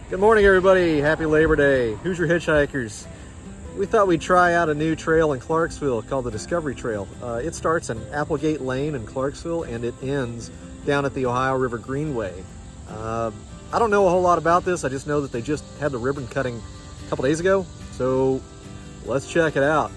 Good morning, everybody. Happy Labor Day. Hoosier Hitchhikers. We thought we'd try out a new trail in Clarksville called the Discovery Trail. It starts in Applegate Lane in Clarksville and it ends down at the Ohio River Greenway. I don't know a whole lot about this. I just know that they just had the ribbon cutting a couple days ago. So let's check it out.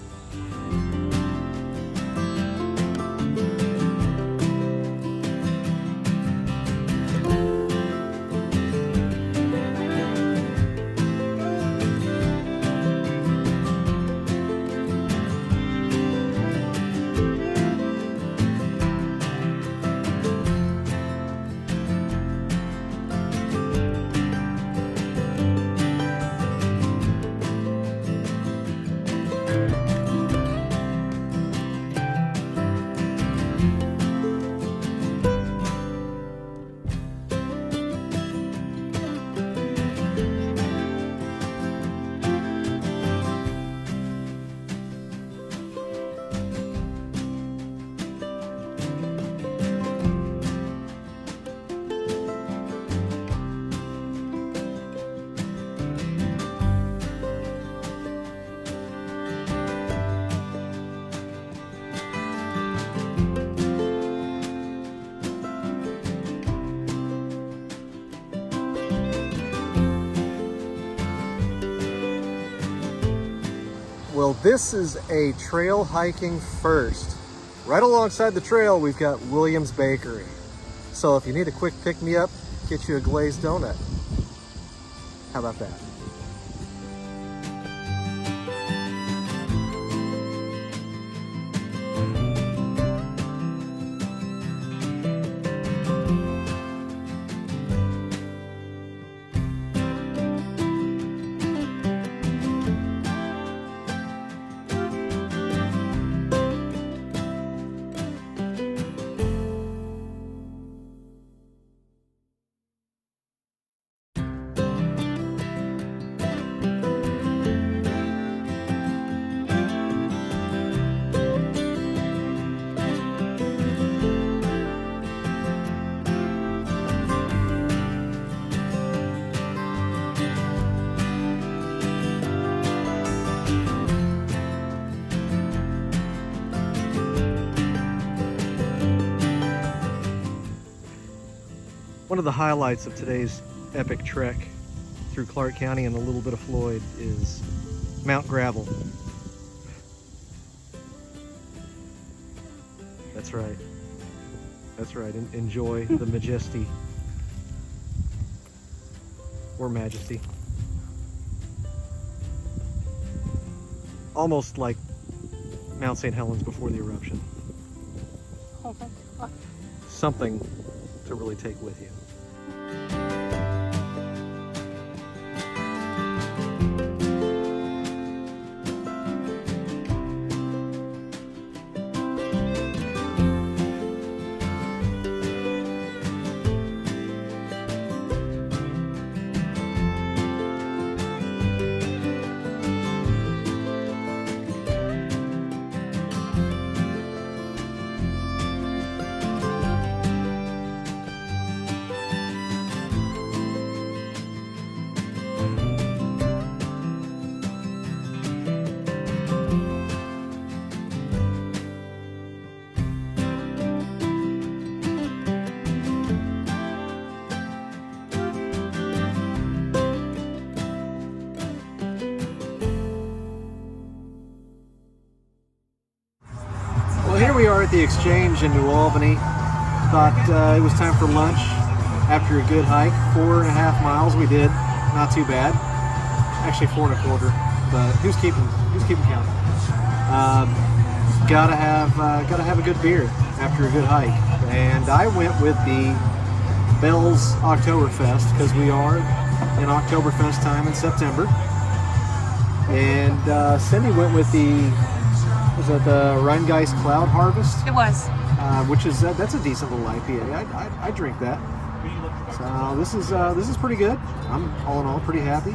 Well, this is a trail hiking first. Right alongside the trail, we've got Williams Bakery. So if you need a quick pick-me-up, get you a glazed donut. How about that? One of the highlights of today's epic trek through Clark County and a little bit of Floyd is Mount Gravel. That's right. That's right. Enjoy the majesty or majesty. Almost like Mount St. Helens before the eruption. Oh my God. Something to really take with you. Here we are at the Exchange in New Albany. Thought it was time for lunch after a good hike. 4.5 miles we did, not too bad. Actually 4.25, but who's keeping count? Gotta have a good beer after a good hike. And I went with the Bell's Oktoberfest because we are in Oktoberfest time in September. And Cindy went with was it the Rheingeist Cloud Harvest? It was. Which is that's a decent little IPA. I drink that. So this is pretty good. I'm all in all pretty happy.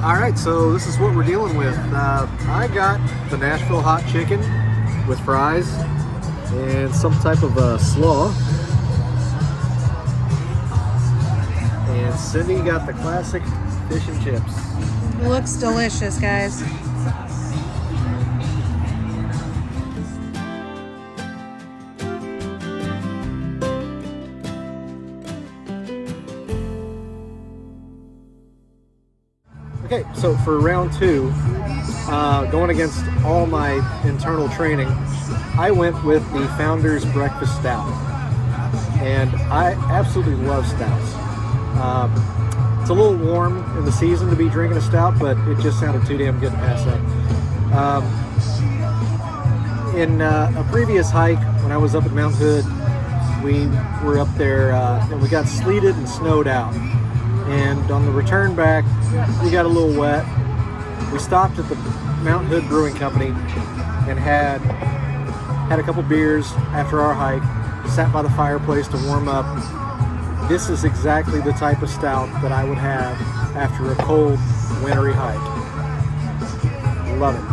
All right, so this is what we're dealing with. I got the Nashville hot chicken with fries and some type of slaw. And Cindy got the classic fish and chips. Looks delicious, guys. Okay, so for round two, going against all my internal training, I went with the Founders Breakfast Stout. And I absolutely love stouts. It's a little warm in the season to be drinking a stout, but it just sounded too damn good to pass up. In a previous hike, when I was up at Mount Hood, we were up there and we got sleeted and snowed out. And on the return back, we got a little wet. We stopped at the Mount Hood Brewing Company and had a couple beers after our hike, sat by the fireplace to warm up. This is exactly the type of stout that I would have after a cold, wintry hike. Love it.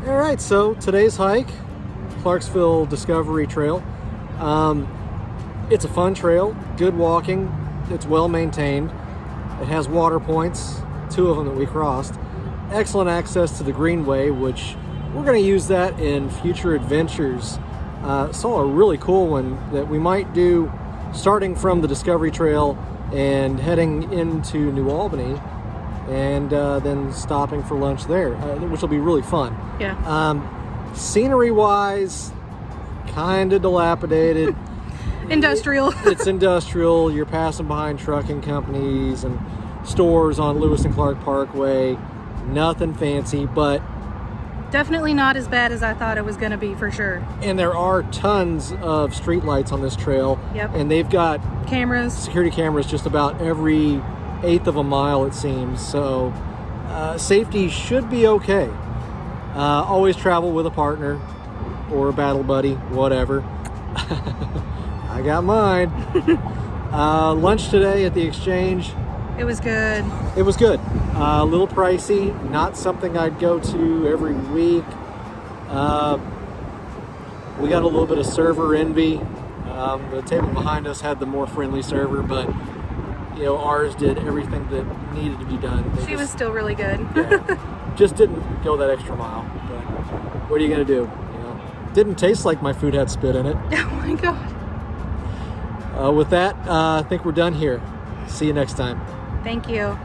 All right, so today's hike, Clarksville Discovery Trail. It's a fun trail, good walking, it's well maintained. It has water points, 2 of them that we crossed. Excellent access to the Greenway, which we're going to use that in future adventures. Saw a really cool one that we might do starting from the Discovery Trail and heading into New Albany, and then stopping for lunch there, which will be really fun. Yeah. Scenery-wise, kind of dilapidated. Industrial. It's industrial. You're passing behind trucking companies and stores on Lewis and Clark Parkway. Nothing fancy, but Definitely not as bad as I thought it was going to be, for sure. and there are tons of streetlights on this trail. Yep. And they've got Cameras. security cameras just about every 1/8 of a mile, it seems. So safety should be okay. Always travel with a partner or a battle buddy, whatever. I got mine. Lunch today at the Exchange. It was good. It was good. A little pricey. Not something I'd go to every week. We got a little bit of server envy. The table behind us had the more friendly server, but ours did everything that needed to be done. She was still really good. Just didn't go that extra mile. But what are you gonna do? Didn't taste like my food had spit in it. Oh my God. With that, I think we're done here. See you next time. Thank you.